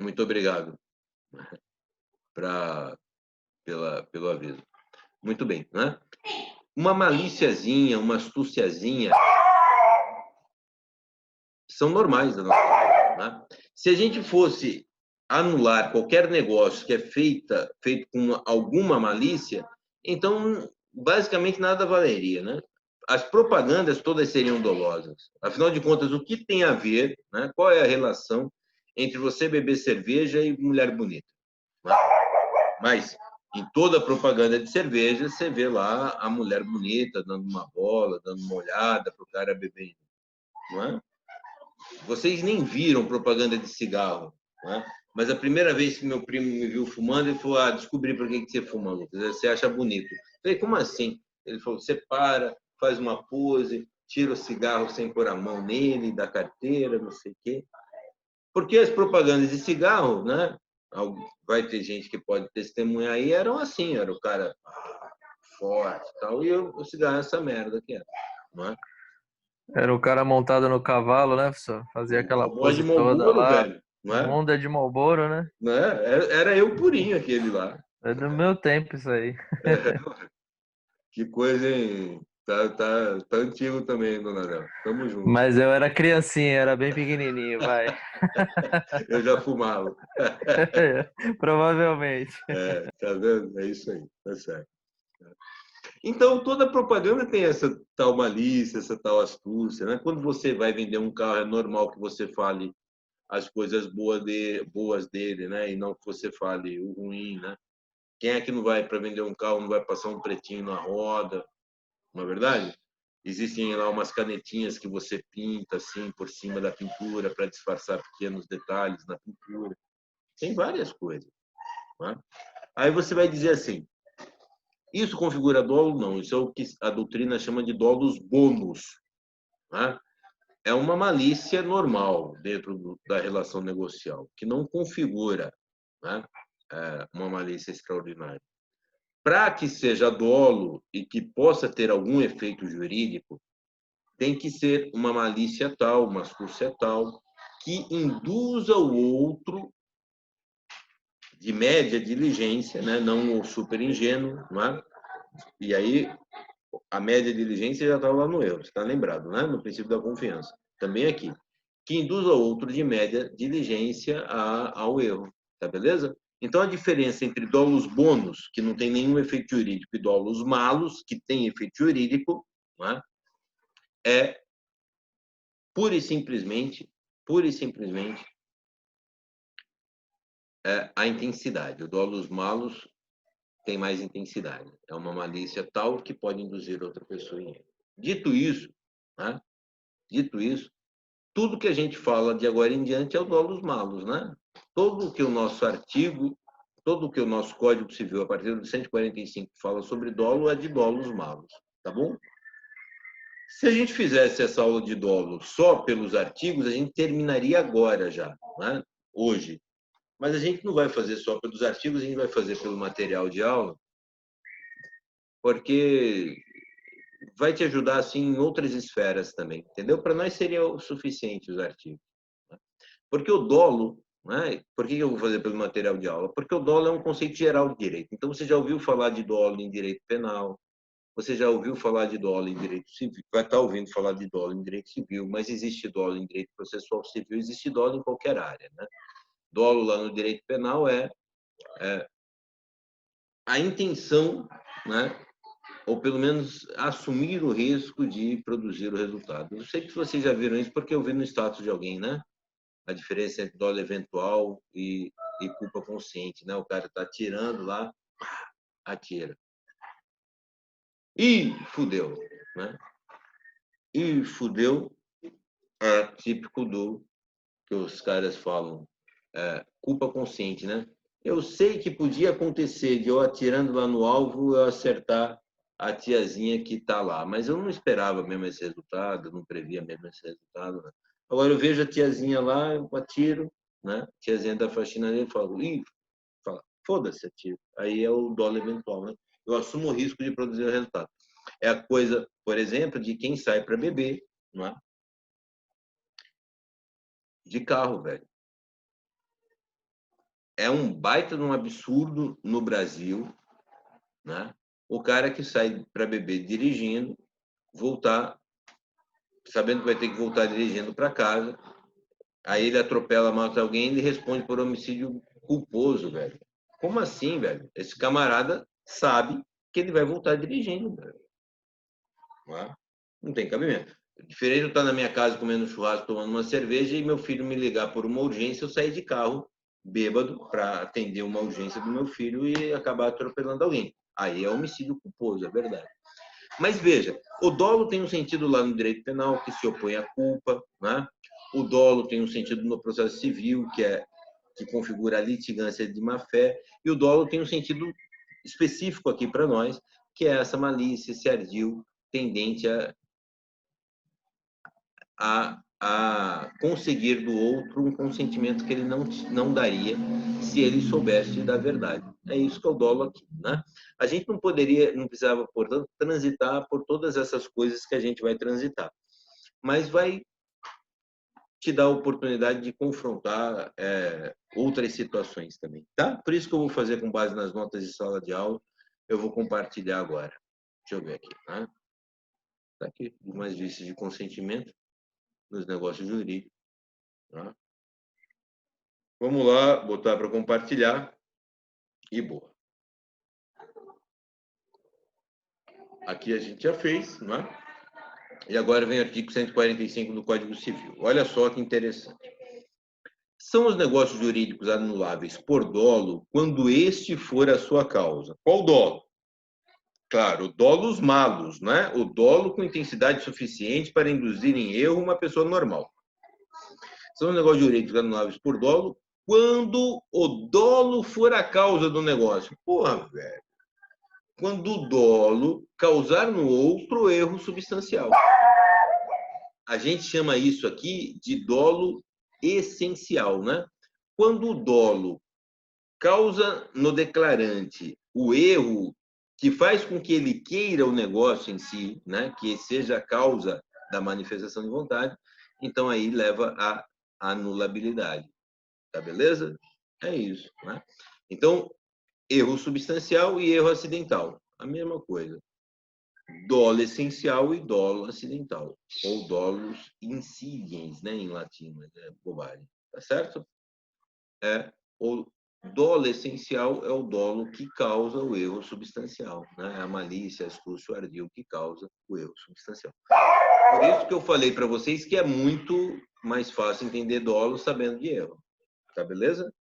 Muito obrigado pra, pelo aviso. Muito bem, né? Uma malíciazinha, uma astúciazinha são normais da nossa vida, né? Se a gente fosse anular qualquer negócio que é feito com alguma malícia, então basicamente nada valeria, né? As propagandas todas seriam dolosas. Afinal de contas, o que tem a ver, né? Qual é a relação entre você beber cerveja e mulher bonita? Né? Mas em toda propaganda de cerveja, você vê lá a mulher bonita dando uma bola, dando uma olhada para o cara beber, não é? Vocês nem viram propaganda de cigarro, né? Mas a primeira vez que meu primo me viu fumando, ele falou: descobri por que você fuma, Lucas. Você acha bonito. Eu falei: como assim? Ele falou: você para, faz uma pose, tira o cigarro sem pôr a mão nele, da carteira, não sei o quê. Porque as propagandas de cigarro, né? Vai ter gente que pode testemunhar aí, eram assim, era o cara forte e tal, e o cigarro é essa merda que era, não é? Era o cara montado no cavalo, né, professor? Fazia aquela O voz de pose toda Marlboro, lá. velho, não é? Bunda de Marlboro, né? Né? Era eu purinho aquele lá. É do meu tempo isso aí. Que coisa, hein? Tá antigo também, dona Léo. Tamo junto. Mas eu era criancinha, era bem pequenininho, vai. Eu já fumava. Provavelmente. Tá vendo? É isso aí, tá certo. Então, toda propaganda tem essa tal malícia, essa tal astúcia, né? Quando você vai vender um carro, é normal que você fale as coisas boas dele, né? E não que você fale o ruim, né? Quem é que não vai para vender um carro, não vai passar um pretinho na roda, não é verdade? Existem lá umas canetinhas que você pinta assim por cima da pintura para disfarçar pequenos detalhes na pintura. Tem várias coisas. Né? Aí você vai dizer assim: isso configura dolo? Não. Isso é o que a doutrina chama de dolos bônus. Né? É uma malícia normal dentro da relação negocial, que não configura, né, uma malícia extraordinária. Para que seja dolo e que possa ter algum efeito jurídico, tem que ser uma malícia tal, uma astúcia tal, que induza o outro de média diligência, né? Não o super ingênuo, não é? E aí a média diligência já está lá no erro, está lembrado, né? No princípio da confiança. Também aqui. Que induza o outro de média diligência ao erro, tá beleza? Então a diferença entre dolos bônus, que não tem nenhum efeito jurídico, e dolos malos, que tem efeito jurídico, não é? É pura e simplesmente a intensidade. O dolos malos tem mais intensidade. É uma malícia tal que pode induzir outra pessoa em erro. Dito isso, né? Dito isso, tudo que a gente fala de agora em diante é o dolos malos, né? Todo que o nosso artigo, todo que o nosso Código Civil, a partir do 145, fala sobre dolo, é de dolos malos, tá bom? Se a gente fizesse essa aula de dolo só pelos artigos, a gente terminaria agora já, né? Hoje. Mas a gente não vai fazer só pelos artigos, a gente vai fazer pelo material de aula, porque vai te ajudar assim em outras esferas também, entendeu? Para nós seria o suficiente os artigos. Né? Porque o dolo, né? Por que eu vou fazer pelo material de aula? Porque o dolo é um conceito geral de direito. Então você já ouviu falar de dolo em direito penal, você já ouviu falar de dolo em direito civil, vai estar ouvindo falar de dolo em direito civil, mas existe dolo em direito processual civil, existe dolo em qualquer área, né? Dolo lá no direito penal é a intenção, né? Ou pelo menos assumir o risco de produzir o resultado. Eu sei que vocês já viram isso porque eu vi no status de alguém, né? A diferença entre dolo eventual e culpa consciente, né? O cara está atirando lá, atira. E fudeu, né? E fudeu é típico do que os caras falam, culpa consciente, né? Eu sei que podia acontecer de eu atirando lá no alvo eu acertar a tiazinha que está lá, mas eu não esperava mesmo esse resultado, não previa mesmo esse resultado. Né? Agora eu vejo a tiazinha lá, eu atiro, né? Tiazinha da faxina dele fala, ih, fala, foda-se, atiro. Aí é o dolo eventual, né? Eu assumo o risco de produzir o resultado. É a coisa, por exemplo, de quem sai para beber, não é? De carro, velho. é um baita de um absurdo no Brasil, né? O cara que sai para beber dirigindo, voltar, sabendo que vai ter que voltar dirigindo para casa, aí ele atropela, mata alguém e ele responde por homicídio culposo, velho. Como assim, velho? Esse camarada sabe que ele vai voltar dirigindo, velho. Não tem cabimento. Diferente de eu estar na minha casa comendo churrasco, tomando uma cerveja e meu filho me ligar por uma urgência, eu sair de carro bêbado para atender uma urgência do meu filho e acabar atropelando alguém. Aí é homicídio culposo, é verdade. Mas veja, o dolo tem um sentido lá no direito penal que se opõe à culpa, né? O dolo tem um sentido no processo civil que configura a litigância de má-fé, e o dolo tem um sentido específico aqui para nós, que é essa malícia, esse ardil tendente a conseguir do outro um consentimento que ele não daria se ele soubesse da verdade. É isso que é o dolo aqui, né? A gente não precisava, portanto, transitar por todas essas coisas que a gente vai transitar, mas vai te dar a oportunidade de confrontar outras situações também, tá? Por isso que eu vou fazer com base nas notas de sala de aula, eu vou compartilhar agora. Deixa eu ver aqui, né? Tá aqui, mais vícios de consentimento nos negócios jurídicos. Tá? Vamos lá, botar para compartilhar e boa. Aqui a gente já fez, não é? E agora vem o artigo 145 do Código Civil. Olha só que interessante. São os negócios jurídicos anuláveis por dolo quando este for a sua causa. Qual dolo? Claro, dolos malos, né? O dolo com intensidade suficiente para induzir em erro uma pessoa normal. São os negócios jurídicos anuláveis por dolo quando o dolo for a causa do negócio. Porra, velho. Quando o dolo causar no outro erro substancial. A gente chama isso aqui de dolo essencial, né? Quando o dolo causa no declarante o erro que faz com que ele queira o negócio em si, né? Que seja a causa da manifestação de vontade, então aí leva à anulabilidade. Tá beleza? É isso, né? Então, erro substancial e erro acidental, a mesma coisa. Dolo essencial e dolo acidental, ou dolus insidiens, né, em latim, mas é bobagem, tá certo? O dolo essencial é o dolo que causa o erro substancial, né? A malícia, a astúcia, o ardil que causa o erro substancial. Por isso que eu falei para vocês que é muito mais fácil entender dolo sabendo de erro, tá beleza?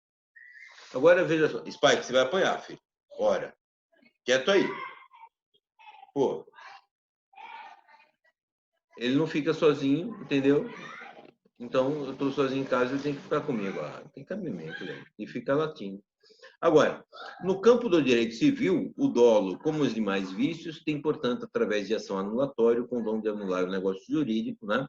Agora veja só, Spike, você vai apanhar, filho. Ora, quieto aí. Pô, ele não fica sozinho, entendeu? Então, eu estou sozinho em casa, ele tem que ficar comigo. Ah, tem cabimento, velho. E fica latindo. Agora, no campo do direito civil, o dolo, como os demais vícios, tem, portanto, através de ação anulatória, o condão de anular o negócio jurídico, né?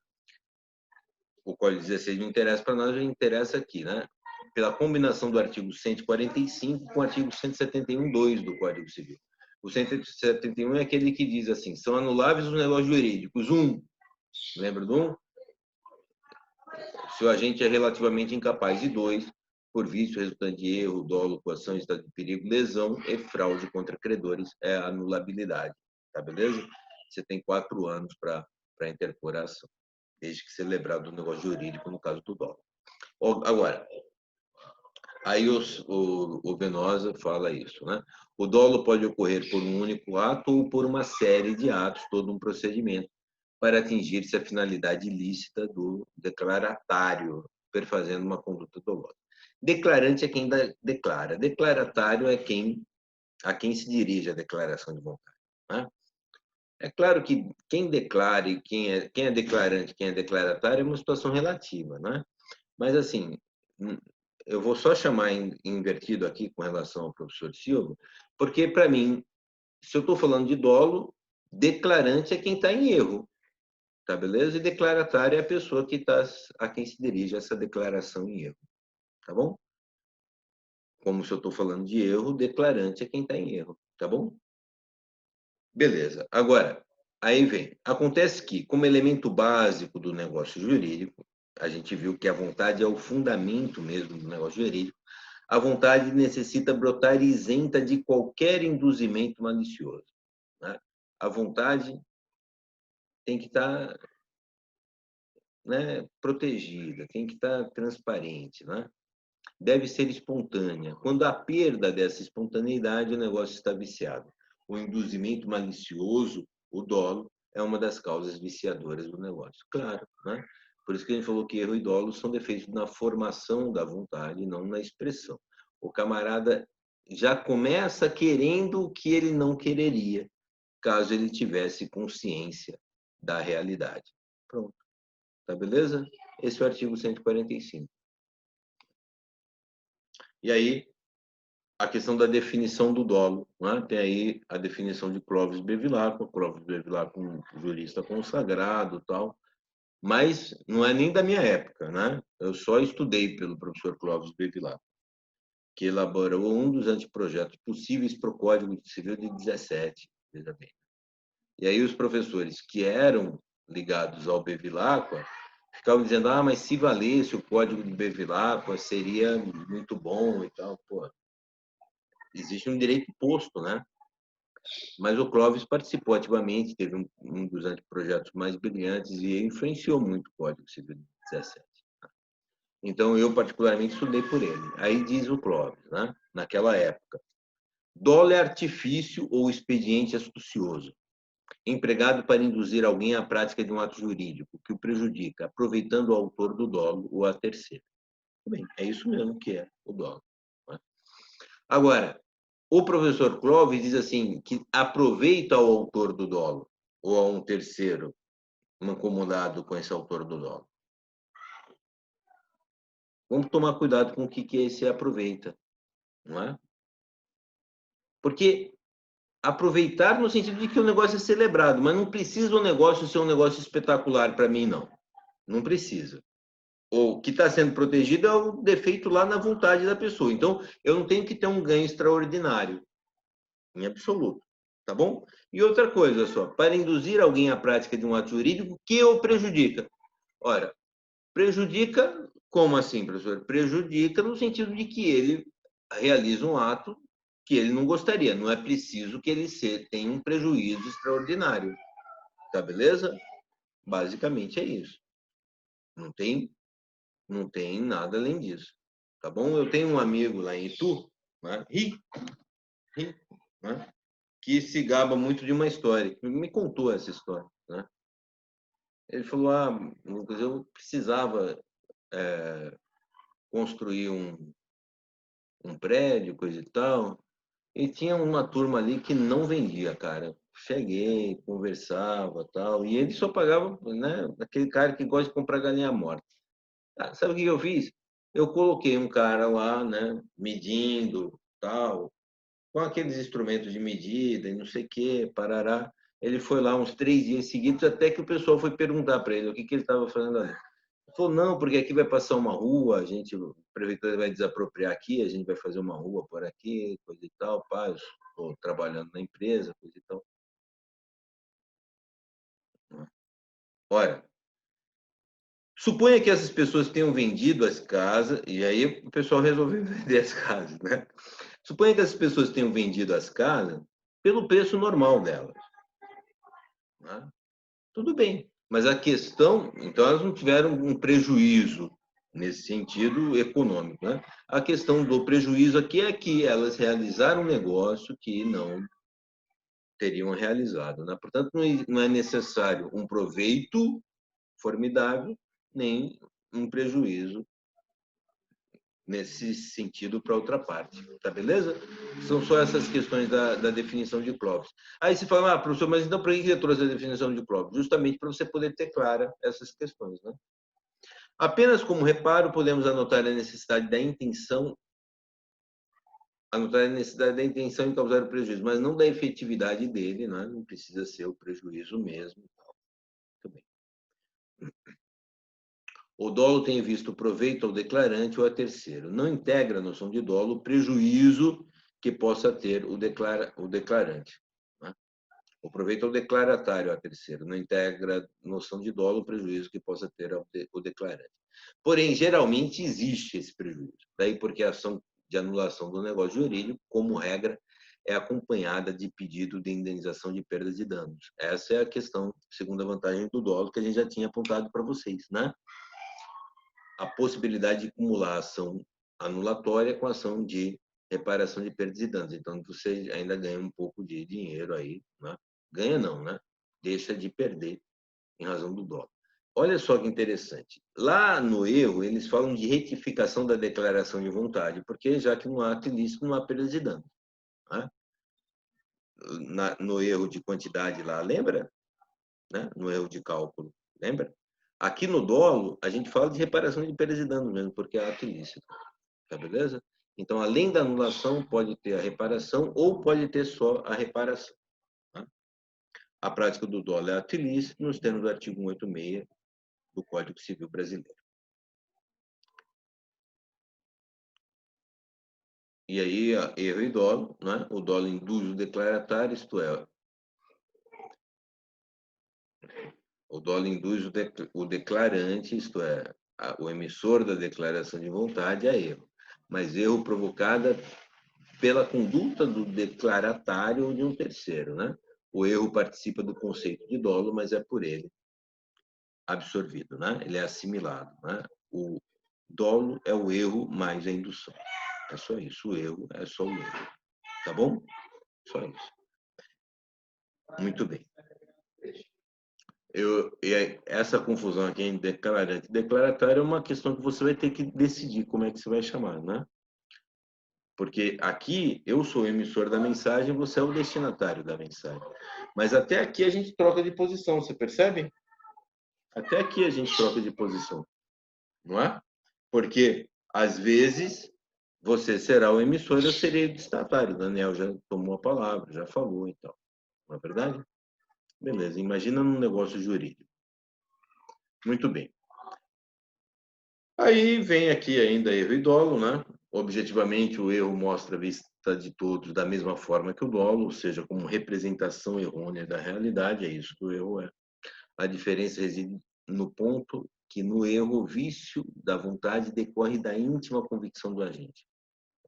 O Código 16 não interessa para nós, já interessa aqui, né? Pela combinação do artigo 145 com o artigo 171.2 do Código Civil. O 171 é aquele que diz assim, são anuláveis os negócios jurídicos. Lembra do 1? Se o agente é relativamente incapaz. E 2, por vício resultante de erro, dolo, coação, estado de perigo, lesão e fraude contra credores, é a anulabilidade. Tá beleza? Você tem 4 anos para interpor a ação, desde que celebrado o negócio jurídico, no caso do dolo. Agora, aí o Venosa fala isso, né? O dolo pode ocorrer por um único ato ou por uma série de atos, todo um procedimento, para atingir-se a finalidade ilícita do declaratário, perfazendo uma conduta dolosa. Declarante é quem declara. Declaratário é a quem se dirige a declaração de vontade. Né? É claro que quem declara e quem é declarante, quem é declaratário é uma situação relativa, né? Mas, assim, eu vou só chamar invertido aqui com relação ao professor Silva, porque, para mim, se eu estou falando de dolo, declarante é quem está em erro. Tá beleza? E declaratário é a pessoa a quem se dirige essa declaração em erro. Tá bom? Como se eu estou falando de erro, declarante é quem está em erro. Tá bom? Beleza. Agora, aí vem. Acontece que, como elemento básico do negócio jurídico, a gente viu que a vontade é o fundamento mesmo do negócio jurídico. A vontade necessita brotar isenta de qualquer induzimento malicioso, né? A vontade tem que estar, né, protegida, tem que estar transparente, né? Deve ser espontânea. Quando há perda dessa espontaneidade, o negócio está viciado. O induzimento malicioso, o dolo, é uma das causas viciadoras do negócio. Claro, né? Por isso que a gente falou que erro e dolo são defeitos na formação da vontade, não na expressão. O camarada já começa querendo o que ele não quereria, caso ele tivesse consciência da realidade. Pronto. Tá beleza? Esse é o artigo 145. E aí, a questão da definição do dolo, né? Tem aí a definição de Clóvis Bevilacqua, um jurista consagrado, tal, mas não é nem da minha época, né? Eu só estudei pelo professor Clóvis Bevilacqua, que elaborou um dos anteprojetos possíveis para o Código Civil de 17, veja bem. E aí os professores que eram ligados ao Bevilacqua ficavam dizendo, mas se valesse o Código de Bevilacqua seria muito bom e tal. Pô, existe um direito posto, né? Mas o Clóvis participou ativamente, teve um dos anteprojetos mais brilhantes e influenciou muito o Código Civil de 17. Então, eu particularmente estudei por ele. Aí diz o Clóvis, né? Naquela época, dolo é artifício ou expediente astucioso, empregado para induzir alguém à prática de um ato jurídico que o prejudica, aproveitando o autor do dolo ou a terceiro. Bem, é isso mesmo que é o dolo. Né? Agora, o professor Clóvis diz assim, que aproveita ao autor do dolo ou a um terceiro mancomunado com esse autor do dolo. Vamos tomar cuidado com o que é esse aproveita, não é? Porque aproveitar no sentido de que o negócio é celebrado, mas não precisa o negócio ser um negócio espetacular para mim, não. Não precisa. O que está sendo protegido é o defeito lá na vontade da pessoa. Então, eu não tenho que ter um ganho extraordinário, em absoluto. Tá bom? E outra coisa só, para induzir alguém à prática de um ato jurídico que o prejudica. Ora, prejudica, como assim, professor? Prejudica no sentido de que ele realiza um ato que ele não gostaria. Não é preciso que ele tenha um prejuízo extraordinário. Tá beleza? Basicamente é isso. Não tem nada além disso. Tá bom? Eu tenho um amigo lá em Itu, né? Né? Que se gaba muito de uma história. Me contou essa história, né? Ele falou, Lucas, eu precisava construir um prédio, coisa e tal, e tinha uma turma ali que não vendia, cara. Cheguei, conversava, tal, e ele só pagava, né, aquele cara que gosta de comprar galinha morta. Sabe o que eu fiz? Eu coloquei um cara lá, né, medindo, tal, com aqueles instrumentos de medida e não sei o quê, parará. Ele foi lá uns 3 dias seguidos, até que o pessoal foi perguntar para ele o que ele estava fazendo ali. Ele falou, não, porque aqui vai passar uma rua, a prefeitura vai desapropriar aqui, a gente vai fazer uma rua por aqui, coisa e tal, pá, eu estou trabalhando na empresa, coisa e tal. Ora, suponha que essas pessoas tenham vendido as casas, e aí o pessoal resolveu vender as casas, né? Suponha que essas pessoas tenham vendido as casas pelo preço normal delas. Né? Tudo bem, mas a questão, então elas não tiveram um prejuízo nesse sentido econômico. Né? A questão do prejuízo aqui é que elas realizaram um negócio que não teriam realizado. Né? Portanto, não é necessário um proveito formidável, nem um prejuízo nesse sentido para outra parte. Tá beleza? São só essas questões da definição de Clóvis. Aí você fala, professor, mas então por que você trouxe a definição de Clóvis? Justamente para você poder ter clara essas questões. Né? Apenas como reparo, podemos anotar a necessidade da intenção em causar o prejuízo, mas não da efetividade dele, né? Não precisa ser o prejuízo mesmo. Muito bem. O dolo tem visto proveito ao declarante ou a terceiro. Não integra a noção de dolo o prejuízo que possa ter o declarante. Né? O proveito ao declaratário a terceiro. Não integra a noção de dolo o prejuízo que possa ter o declarante. Porém, geralmente existe esse prejuízo. Daí porque a ação de anulação do negócio jurídico, como regra, é acompanhada de pedido de indenização de perdas e danos. Essa é a questão, segunda vantagem do dolo, que a gente já tinha apontado para vocês, né? A possibilidade de acumular ação anulatória com ação de reparação de perdas e danos. Então, você ainda ganha um pouco de dinheiro aí, né? Ganha não, né? Deixa de perder em razão do dolo. Olha só que interessante. Lá no erro, eles falam de retificação da declaração de vontade, porque já que no ato ilícito não há perdas e danos, né? No erro de quantidade lá, lembra? Né? No erro de cálculo, lembra? Aqui no dolo, a gente fala de reparação de perdas e danos mesmo, porque é ato ilícito. Tá beleza? Então, além da anulação, pode ter a reparação ou pode ter só a reparação. Tá? A prática do dolo é ato ilícito nos termos do artigo 186 do Código Civil Brasileiro. E aí, erro e dolo, né? O dolo induz o declaratário, isto é, o dolo induz o declarante, isto é, o emissor da declaração de vontade a erro, mas erro provocada pela conduta do declaratário ou de um terceiro, né? O erro participa do conceito de dolo, mas é por ele absorvido, né? Ele é assimilado, né? O dolo é o erro mais a indução. É só isso, o erro é só o erro. Tá bom? Só isso. Muito bem. Essa confusão aqui em declarante e declaratário é uma questão que você vai ter que decidir como é que você vai chamar, né? Porque aqui eu sou o emissor da mensagem, você é o destinatário da mensagem. Mas até aqui a gente troca de posição, você percebe? Até aqui a gente troca de posição, não é? Porque às vezes você será o emissor e eu serei o destinatário. O Daniel já tomou a palavra, já falou e tal. Não é verdade? Beleza, imagina num negócio jurídico. Muito bem. Aí vem aqui ainda erro e dolo, né? Objetivamente, o erro mostra a vista de todos da mesma forma que o dolo, ou seja, como representação errônea da realidade, é isso que o erro é. A diferença reside no ponto que no erro o vício da vontade decorre da íntima convicção do agente.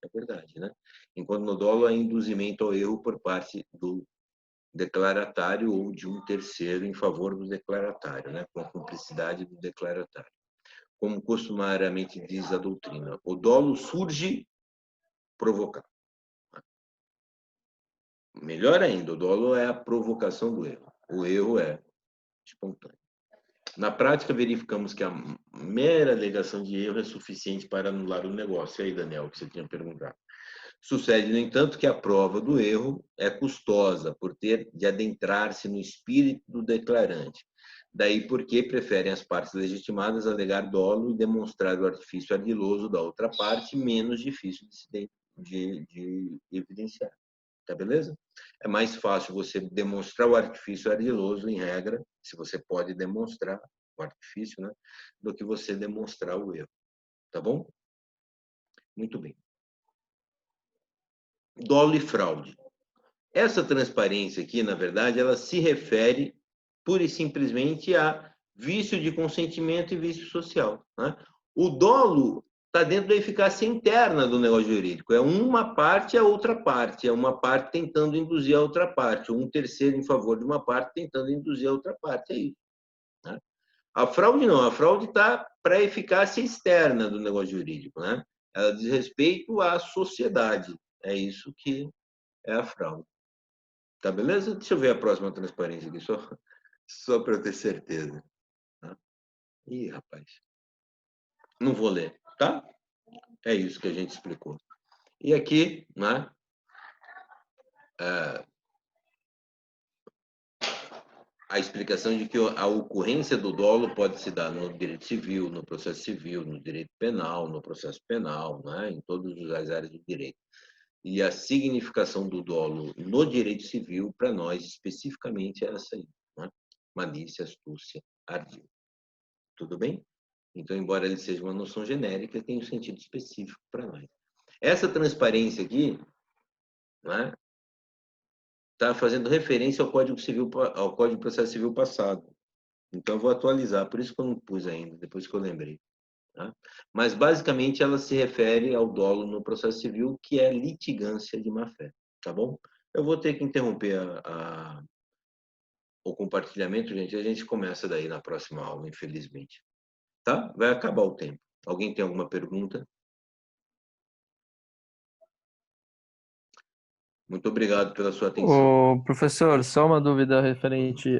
É verdade, né? Enquanto no dolo há induzimento ao erro por parte do declaratário ou de um terceiro em favor do declaratário, né? Com a cumplicidade do declaratário. Como costumariamente diz a doutrina, o dolo surge provocado. Melhor ainda, o dolo é a provocação do erro. O erro é espontâneo. Na prática, verificamos que a mera alegação de erro é suficiente para anular o negócio. E aí, Daniel, que você tinha perguntado. Sucede, no entanto, que a prova do erro é custosa, por ter de adentrar-se no espírito do declarante. Daí porque preferem as partes legitimadas alegar dolo e demonstrar o artifício ardiloso da outra parte, menos difícil de evidenciar. Tá beleza? É mais fácil você demonstrar o artifício ardiloso, em regra, se você pode demonstrar o artifício, né, do que você demonstrar o erro. Tá bom? Muito bem. Dolo e fraude. Essa transparência aqui, na verdade, ela se refere pura e simplesmente a vício de consentimento e vício social, né? O dolo está dentro da eficácia interna do negócio jurídico. É uma parte a outra parte. É uma parte tentando induzir a outra parte. Um terceiro em favor de uma parte tentando induzir a outra parte. É isso. Né? A fraude não. A fraude está para a eficácia externa do negócio jurídico. Né? Ela diz respeito à sociedade. É isso que é a fraude. Tá beleza? Deixa eu ver a próxima transparência aqui, só para eu ter certeza. Tá? Ih, rapaz. Não vou ler, tá? É isso que a gente explicou. E aqui, né? A explicação de que a ocorrência do dolo pode se dar no direito civil, no processo civil, no direito penal, no processo penal, né? Em todas as áreas do direito. E a significação do dolo no direito civil, para nós, especificamente, é essa aí. Né? Malícia, astúcia, ardil. Tudo bem? Então, embora ele seja uma noção genérica, ele tem um sentido específico para nós. Essa transparência aqui, né, está fazendo referência ao Código Civil, ao Código de Processo Civil passado. Então, eu vou atualizar, por isso que eu não pus ainda, depois que eu lembrei. Tá? Mas, basicamente, ela se refere ao dolo no processo civil, que é litigância de má-fé. Tá bom? Eu vou ter que interromper o compartilhamento, gente. A gente começa daí na próxima aula, infelizmente. Tá? Vai acabar o tempo. Alguém tem alguma pergunta? Muito obrigado pela sua atenção. Ô, professor, só uma dúvida referente.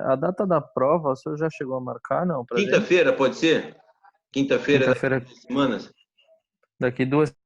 A data da prova, o senhor já chegou a marcar, não, pra gente? Quinta-feira, pode ser? Quinta-feira, daqui a Quinta-feira, 2 semanas? daqui 2